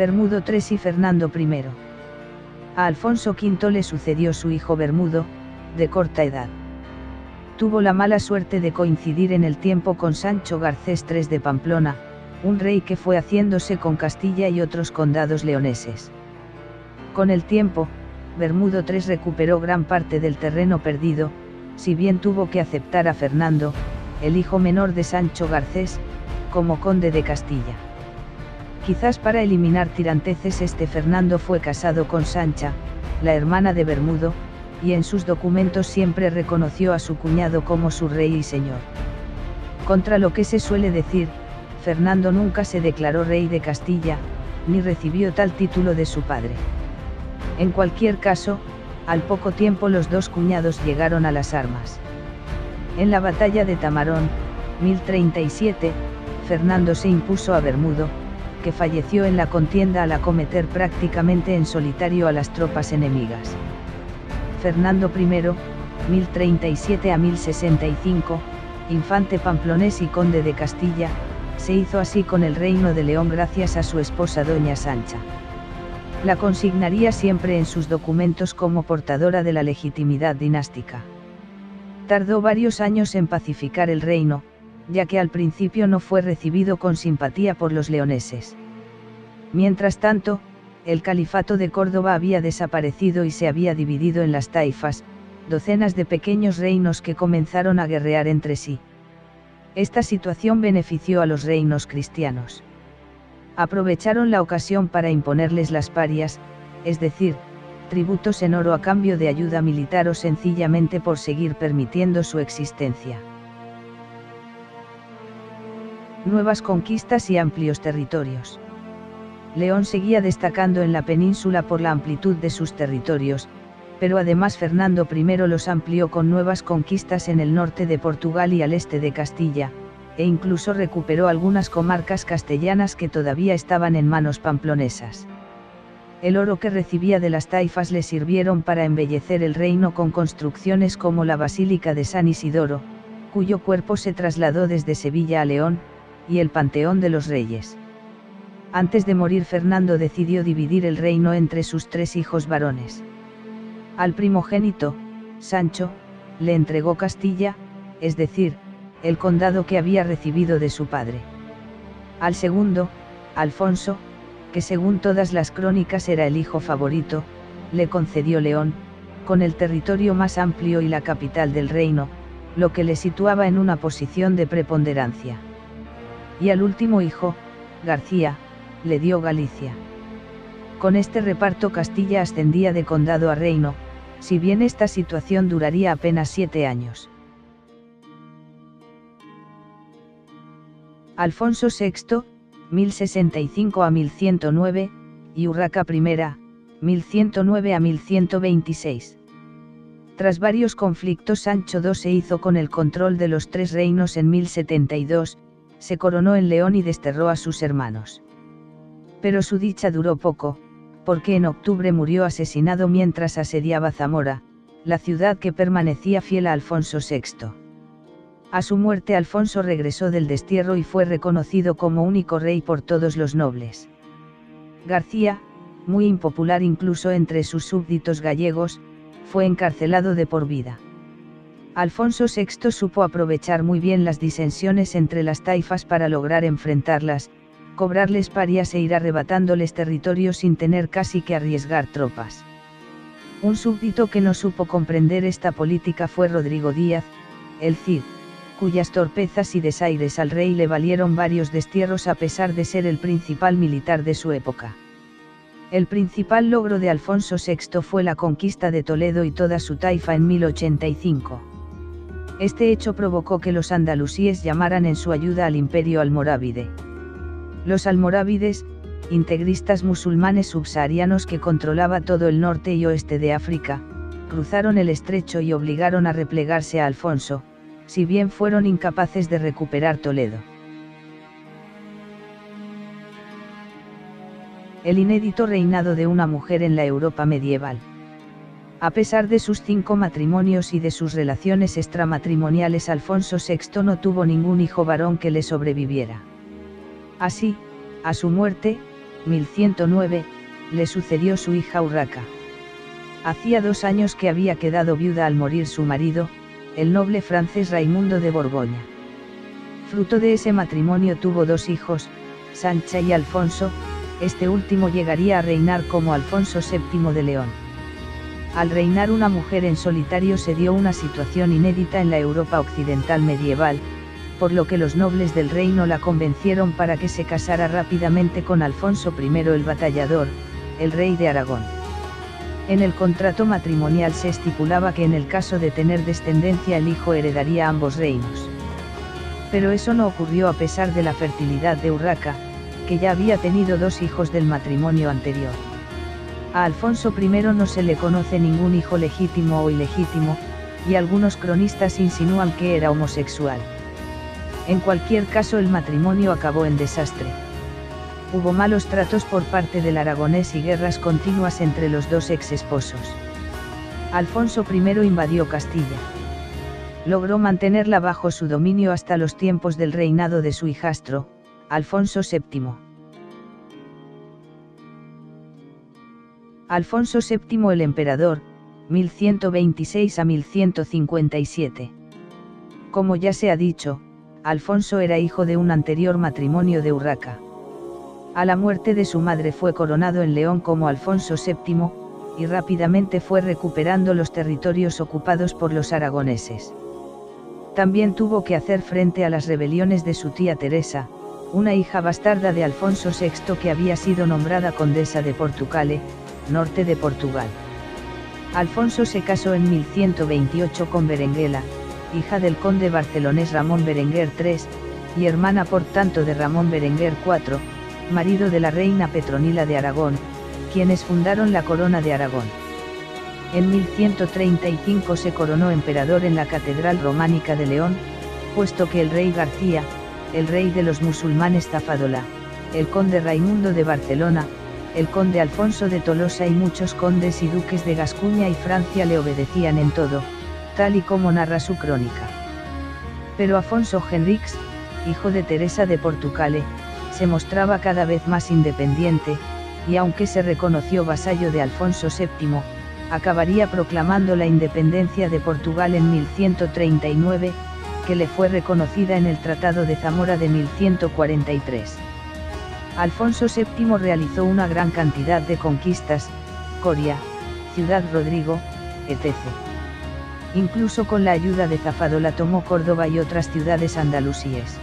Bermudo III y Fernando I. A Alfonso V le sucedió su hijo Bermudo, de corta edad. Tuvo la mala suerte de coincidir en el tiempo con Sancho Garcés III de Pamplona, un rey que fue haciéndose con Castilla y otros condados leoneses. Con el tiempo, Bermudo III recuperó gran parte del terreno perdido, si bien tuvo que aceptar a Fernando, el hijo menor de Sancho Garcés, como conde de Castilla. Quizás para eliminar tiranteces Fernando fue casado con Sancha, la hermana de Bermudo, y en sus documentos siempre reconoció a su cuñado como su rey y señor. Contra lo que se suele decir, Fernando nunca se declaró rey de Castilla, ni recibió tal título de su padre. En cualquier caso, al poco tiempo los dos cuñados llegaron a las armas. En la batalla de Tamarón, 1037, Fernando se impuso a Bermudo, que falleció en la contienda al acometer prácticamente en solitario a las tropas enemigas. Fernando I, 1037 a 1065, infante pamplonés y conde de Castilla, se hizo así con el reino de León gracias a su esposa doña Sancha. La consignaría siempre en sus documentos como portadora de la legitimidad dinástica. Tardó varios años en pacificar el reino, ya que al principio no fue recibido con simpatía por los leoneses. Mientras tanto, el califato de Córdoba había desaparecido y se había dividido en las taifas, docenas de pequeños reinos que comenzaron a guerrear entre sí. Esta situación benefició a los reinos cristianos. Aprovecharon la ocasión para imponerles las parias, es decir, tributos en oro a cambio de ayuda militar o sencillamente por seguir permitiendo su existencia. Nuevas conquistas y amplios territorios. León seguía destacando en la península por la amplitud de sus territorios, pero además Fernando I los amplió con nuevas conquistas en el norte de Portugal y al este de Castilla, e incluso recuperó algunas comarcas castellanas que todavía estaban en manos pamplonesas. El oro que recibía de las taifas le sirvieron para embellecer el reino con construcciones como la Basílica de San Isidoro, cuyo cuerpo se trasladó desde Sevilla a León, y el Panteón de los Reyes. Antes de morir Fernando decidió dividir el reino entre sus tres hijos varones. Al primogénito, Sancho, le entregó Castilla, es decir, el condado que había recibido de su padre. Al segundo, Alfonso, que según todas las crónicas era el hijo favorito, le concedió León, con el territorio más amplio y la capital del reino, lo que le situaba en una posición de preponderancia. Y al último hijo, García, le dio Galicia. Con este reparto Castilla ascendía de condado a reino, si bien esta situación duraría apenas 7 años. Alfonso VI, 1065 a 1109, y Urraca I, 1109 a 1126. Tras varios conflictos Sancho II se hizo con el control de los tres reinos en 1072, se coronó en León y desterró a sus hermanos. Pero su dicha duró poco, porque en octubre murió asesinado mientras asediaba Zamora, la ciudad que permanecía fiel a Alfonso VI. A su muerte Alfonso regresó del destierro y fue reconocido como único rey por todos los nobles. García, muy impopular incluso entre sus súbditos gallegos, fue encarcelado de por vida. Alfonso VI supo aprovechar muy bien las disensiones entre las taifas para lograr enfrentarlas, cobrarles parias e ir arrebatándoles territorio sin tener casi que arriesgar tropas. Un súbdito que no supo comprender esta política fue Rodrigo Díaz, el Cid, cuyas torpezas y desaires al rey le valieron varios destierros a pesar de ser el principal militar de su época. El principal logro de Alfonso VI fue la conquista de Toledo y toda su taifa en 1085. Este hecho provocó que los andalusíes llamaran en su ayuda al imperio almorávide. Los almorávides, integristas musulmanes subsaharianos que controlaba todo el norte y oeste de África, cruzaron el estrecho y obligaron a replegarse a Alfonso, si bien fueron incapaces de recuperar Toledo. El inédito reinado de una mujer en la Europa medieval. A pesar de sus 5 matrimonios y de sus relaciones extramatrimoniales, Alfonso VI no tuvo ningún hijo varón que le sobreviviera. Así, a su muerte, 1109, le sucedió su hija Urraca. Hacía 2 años que había quedado viuda al morir su marido, el noble francés Raimundo de Borgoña. Fruto de ese matrimonio tuvo 2 hijos, Sancha y Alfonso. Este último llegaría a reinar como Alfonso VII de León. Al reinar una mujer en solitario se dio una situación inédita en la Europa occidental medieval, por lo que los nobles del reino la convencieron para que se casara rápidamente con Alfonso I el Batallador, el rey de Aragón. En el contrato matrimonial se estipulaba que en el caso de tener descendencia el hijo heredaría ambos reinos. Pero eso no ocurrió a pesar de la fertilidad de Urraca, que ya había tenido 2 hijos del matrimonio anterior. A Alfonso I no se le conoce ningún hijo legítimo o ilegítimo, y algunos cronistas insinúan que era homosexual. En cualquier caso, el matrimonio acabó en desastre. Hubo malos tratos por parte del aragonés y guerras continuas entre los 2 ex esposos. Alfonso I invadió Castilla. Logró mantenerla bajo su dominio hasta los tiempos del reinado de su hijastro, Alfonso VII. Alfonso VII el Emperador, 1126 a 1157. Como ya se ha dicho, Alfonso era hijo de un anterior matrimonio de Urraca. A la muerte de su madre fue coronado en León como Alfonso VII, y rápidamente fue recuperando los territorios ocupados por los aragoneses. También tuvo que hacer frente a las rebeliones de su tía Teresa, una hija bastarda de Alfonso VI que había sido nombrada condesa de Portucale, norte de Portugal. Alfonso se casó en 1128 con Berenguela, hija del conde barcelonés Ramón Berenguer III, y hermana por tanto de Ramón Berenguer IV, marido de la reina Petronila de Aragón, quienes fundaron la corona de Aragón. En 1135 se coronó emperador en la Catedral Románica de León, puesto que el rey García, el rey de los musulmanes Tafádollah, el conde Raimundo de Barcelona, el conde Alfonso de Tolosa y muchos condes y duques de Gascuña y Francia le obedecían en todo, tal y como narra su crónica. Pero Afonso Henriques, hijo de Teresa de Portucale, se mostraba cada vez más independiente, y aunque se reconoció vasallo de Alfonso VII, acabaría proclamando la independencia de Portugal en 1139, que le fue reconocida en el Tratado de Zamora de 1143. Alfonso VII realizó una gran cantidad de conquistas, Coria, Ciudad Rodrigo, etc. Incluso con la ayuda de Tafádollah tomó Córdoba y otras ciudades andalusíes.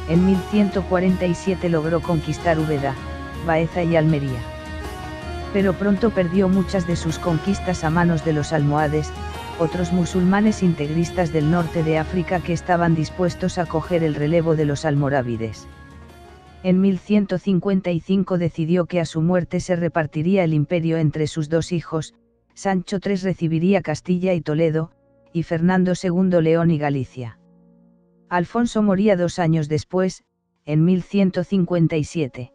En 1147 logró conquistar Úbeda, Baeza y Almería. Pero pronto perdió muchas de sus conquistas a manos de los almohades, otros musulmanes integristas del norte de África que estaban dispuestos a coger el relevo de los almorávides. En 1155 decidió que a su muerte se repartiría el imperio entre sus 2 hijos, Sancho III recibiría Castilla y Toledo, y Fernando II León y Galicia. Alfonso moría 2 años después, en 1157.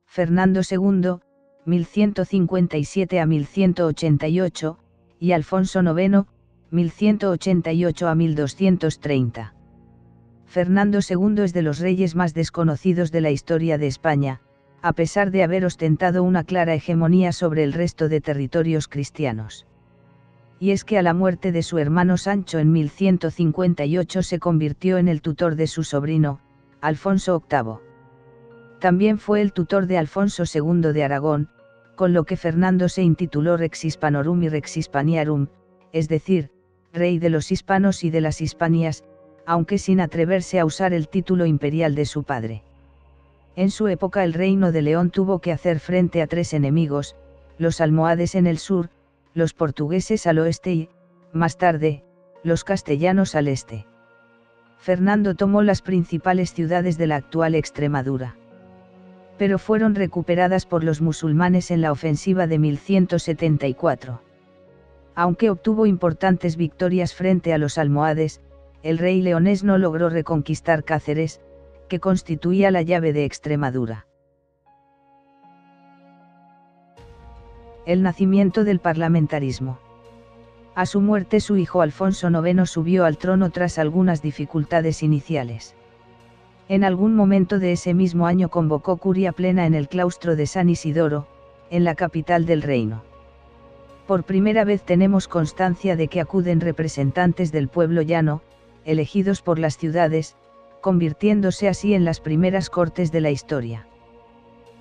Fernando II, 1157 a 1188, y Alfonso IX, 1188 a 1230. Fernando II es de los reyes más desconocidos de la historia de España, a pesar de haber ostentado una clara hegemonía sobre el resto de territorios cristianos. Y es que a la muerte de su hermano Sancho en 1158 se convirtió en el tutor de su sobrino, Alfonso VIII. También fue el tutor de Alfonso II de Aragón, con lo que Fernando se intituló Rex Hispanorum y Rex Hispaniarum, es decir, rey de los hispanos y de las Hispanias, aunque sin atreverse a usar el título imperial de su padre. En su época el reino de León tuvo que hacer frente a tres enemigos, los almohades en el sur, los portugueses al oeste y, más tarde, los castellanos al este. Fernando tomó las principales ciudades de la actual Extremadura. Pero fueron recuperadas por los musulmanes en la ofensiva de 1174. Aunque obtuvo importantes victorias frente a los almohades, el rey leonés no logró reconquistar Cáceres, que constituía la llave de Extremadura. El nacimiento del parlamentarismo. A su muerte su hijo Alfonso IX subió al trono tras algunas dificultades iniciales. En algún momento de ese mismo año convocó curia plena en el claustro de San Isidoro, en la capital del reino. Por primera vez tenemos constancia de que acuden representantes del pueblo llano, elegidos por las ciudades, convirtiéndose así en las primeras cortes de la historia.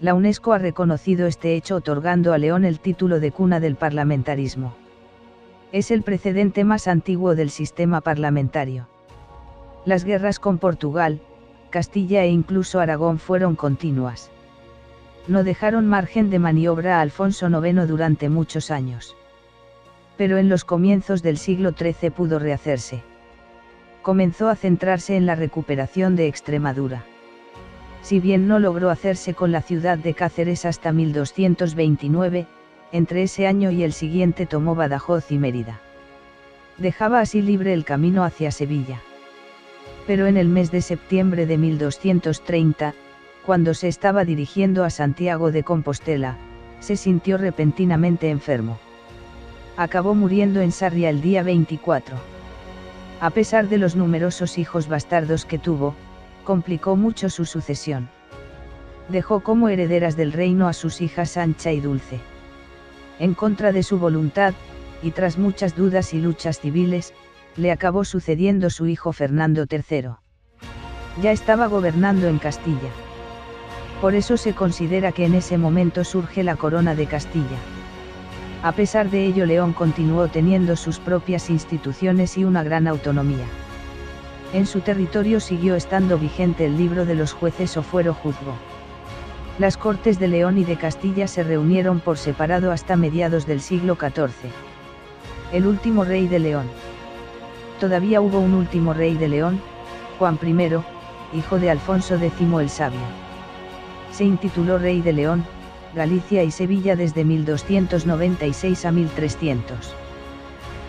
La UNESCO ha reconocido este hecho otorgando a León el título de cuna del parlamentarismo. Es el precedente más antiguo del sistema parlamentario. Las guerras con Portugal, Castilla e incluso Aragón fueron continuas. No dejaron margen de maniobra a Alfonso IX durante muchos años. Pero en los comienzos del siglo XIII pudo rehacerse. Comenzó a centrarse en la recuperación de Extremadura. Si bien no logró hacerse con la ciudad de Cáceres hasta 1229, entre ese año y el siguiente tomó Badajoz y Mérida. Dejaba así libre el camino hacia Sevilla. Pero en el mes de septiembre de 1230, cuando se estaba dirigiendo a Santiago de Compostela, se sintió repentinamente enfermo. Acabó muriendo en Sarria el día 24. A pesar de los numerosos hijos bastardos que tuvo, complicó mucho su sucesión. Dejó como herederas del reino a sus hijas Sancha y Dulce. En contra de su voluntad, y tras muchas dudas y luchas civiles, le acabó sucediendo su hijo Fernando III. Ya estaba gobernando en Castilla. Por eso se considera que en ese momento surge la corona de Castilla. A pesar de ello, León continuó teniendo sus propias instituciones y una gran autonomía. En su territorio siguió estando vigente el libro de los jueces o fuero juzgo. Las Cortes de León y de Castilla se reunieron por separado hasta mediados del siglo XIV. El último rey de León. Todavía hubo un último rey de León, Juan I, hijo de Alfonso X el Sabio. Se intituló Rey de León, Galicia y Sevilla desde 1296 a 1300.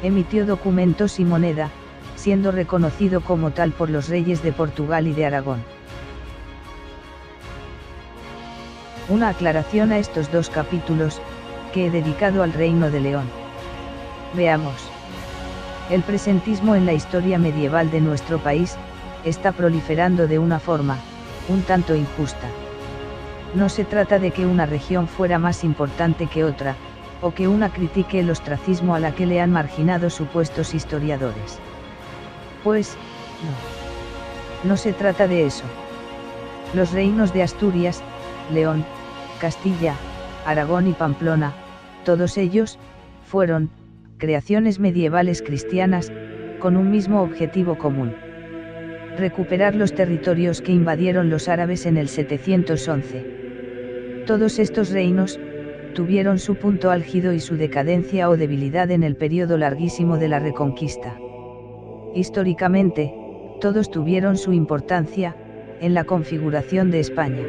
Emitió documentos y moneda, siendo reconocido como tal por los reyes de Portugal y de Aragón. Una aclaración a estos dos capítulos, que he dedicado al Reino de León. Veamos. El presentismo en la historia medieval de nuestro país, está proliferando de una forma, un tanto injusta. No se trata de que una región fuera más importante que otra, o que una critique el ostracismo a la que le han marginado supuestos historiadores. Pues, no. No se trata de eso. Los reinos de Asturias, León, Castilla, Aragón y Pamplona, todos ellos, fueron, creaciones medievales cristianas, con un mismo objetivo común. Recuperar los territorios que invadieron los árabes en el 711. Todos estos reinos, tuvieron su punto álgido y su decadencia o debilidad en el periodo larguísimo de la Reconquista. Históricamente, todos tuvieron su importancia, en la configuración de España.